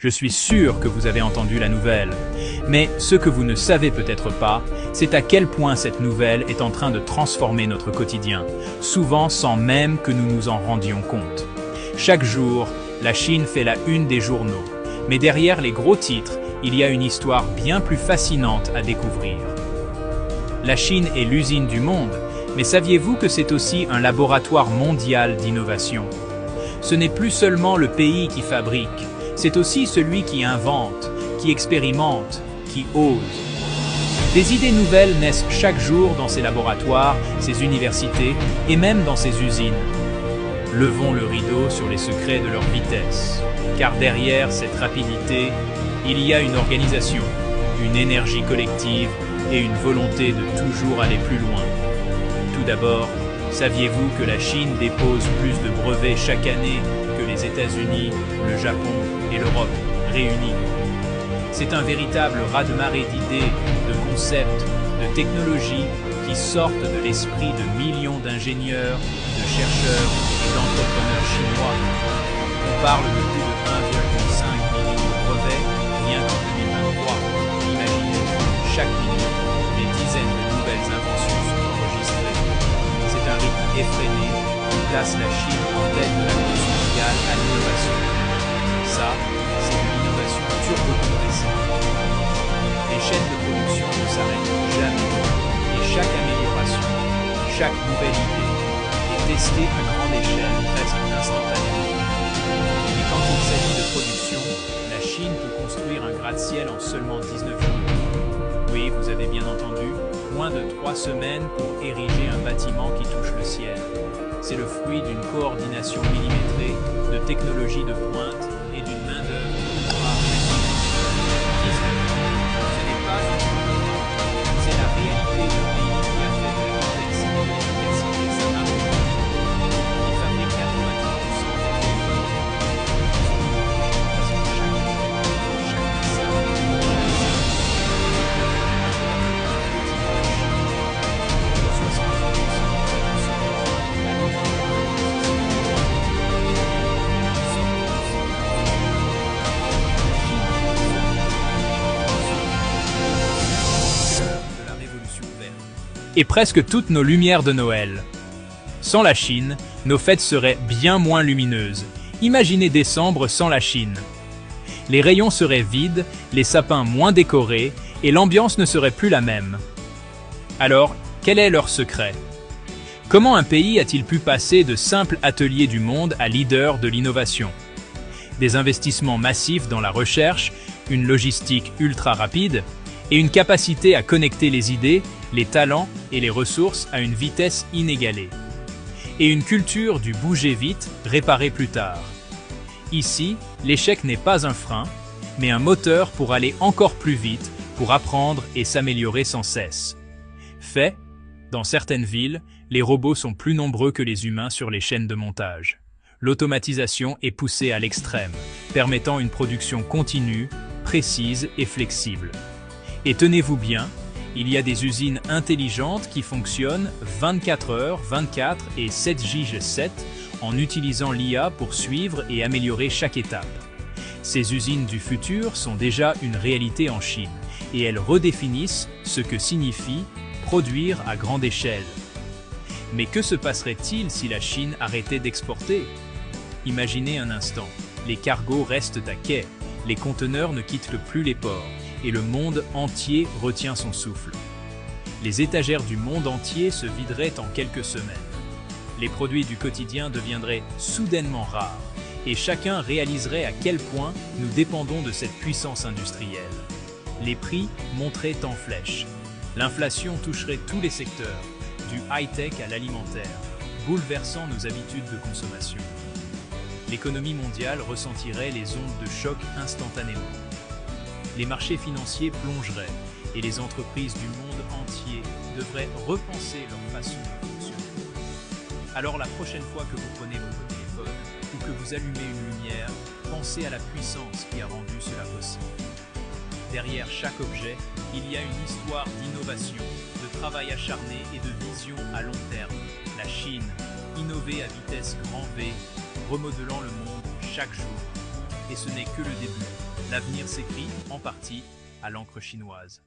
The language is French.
Je suis sûr que vous avez entendu la nouvelle. Mais ce que vous ne savez peut-être pas, c'est à quel point cette nouvelle est en train de transformer notre quotidien, souvent sans même que nous nous en rendions compte. Chaque jour, la Chine fait la une des journaux. Mais derrière les gros titres, il y a une histoire bien plus fascinante à découvrir. La Chine est l'usine du monde, mais saviez-vous que c'est aussi un laboratoire mondial d'innovation? Ce n'est plus seulement le pays qui fabrique, c'est aussi celui qui invente, qui expérimente, qui ose. Des idées nouvelles naissent chaque jour dans ces laboratoires, ces universités et même dans ces usines. Levons le rideau sur les secrets de leur vitesse, car derrière cette rapidité, il y a une organisation, une énergie collective et une volonté de toujours aller plus loin. Tout d'abord, saviez-vous que la Chine dépose plus de brevets chaque année que les États-Unis, le Japon et l'Europe réunis? C'est un véritable raz-de-marée d'idées, de concepts, de technologies qui sortent de l'esprit de millions d'ingénieurs, de chercheurs et d'entrepreneurs chinois. On parle de plus de 1,5 million de brevets rien qu'en 2023. Imaginez, chaque minute, des dizaines de nouvelles inventions sont enregistrées. C'est un rythme effréné qui place la Chine en tête de la course mondiale à l'innovation. Ça, c'est de l'innovation turbo-compressée. Les chaînes de production ne s'arrêtent jamais. Et chaque amélioration, chaque nouvelle idée est testée à grande échelle, presque instantanément. Et quand il s'agit de production, la Chine peut construire un gratte-ciel en seulement 19 jours. Oui, vous avez bien entendu, moins de 3 semaines pour ériger un bâtiment qui touche le ciel. C'est le fruit d'une coordination millimétrée, de technologies de pointe et d'une main-d'œuvre rare. Ce n'est pas une utopie, c'est la réalité d'un pays qui a fait de la vitesse et de l'efficacité sa marque de fabrique. Il fabrique 90% des téléphones. Et presque toutes nos lumières de Noël. Sans la Chine, nos fêtes seraient bien moins lumineuses. Imaginez décembre sans la Chine. Les rayons seraient vides, les sapins moins décorés, et l'ambiance ne serait plus la même. Alors, quel est leur secret? Comment un pays a-t-il pu passer de simple atelier du monde à leader de l'innovation? Des investissements massifs dans la recherche, une logistique ultra rapide, et une capacité à connecter les idées, les talents et les ressources à une vitesse inégalée. Et une culture du bouger vite, réparer plus tard. Ici, l'échec n'est pas un frein, mais un moteur pour aller encore plus vite, pour apprendre et s'améliorer sans cesse. Fait, dans certaines villes, les robots sont plus nombreux que les humains sur les chaînes de montage. L'automatisation est poussée à l'extrême, permettant une production continue, précise et flexible. Et tenez-vous bien, il y a des usines intelligentes qui fonctionnent 24h/24 et 7J/7 en utilisant l'IA pour suivre et améliorer chaque étape. Ces usines du futur sont déjà une réalité en Chine et elles redéfinissent ce que signifie produire à grande échelle. Mais que se passerait-il si la Chine arrêtait d'exporter? Imaginez un instant, les cargos restent à quai, les conteneurs ne quittent plus les ports. Et le monde entier retient son souffle. Les étagères du monde entier se videraient en quelques semaines. Les produits du quotidien deviendraient soudainement rares, et chacun réaliserait à quel point nous dépendons de cette puissance industrielle. Les prix monteraient en flèche. L'inflation toucherait tous les secteurs, du high-tech à l'alimentaire, bouleversant nos habitudes de consommation. L'économie mondiale ressentirait les ondes de choc instantanément. Les marchés financiers plongeraient et les entreprises du monde entier devraient repenser leur façon de fonctionner. Alors la prochaine fois que vous prenez votre téléphone ou que vous allumez une lumière, pensez à la puissance qui a rendu cela possible. Derrière chaque objet, il y a une histoire d'innovation, de travail acharné et de vision à long terme. La Chine, innover à vitesse grand V, remodelant le monde chaque jour. Et ce n'est que le début. L'avenir s'écrit, en partie, à l'encre chinoise.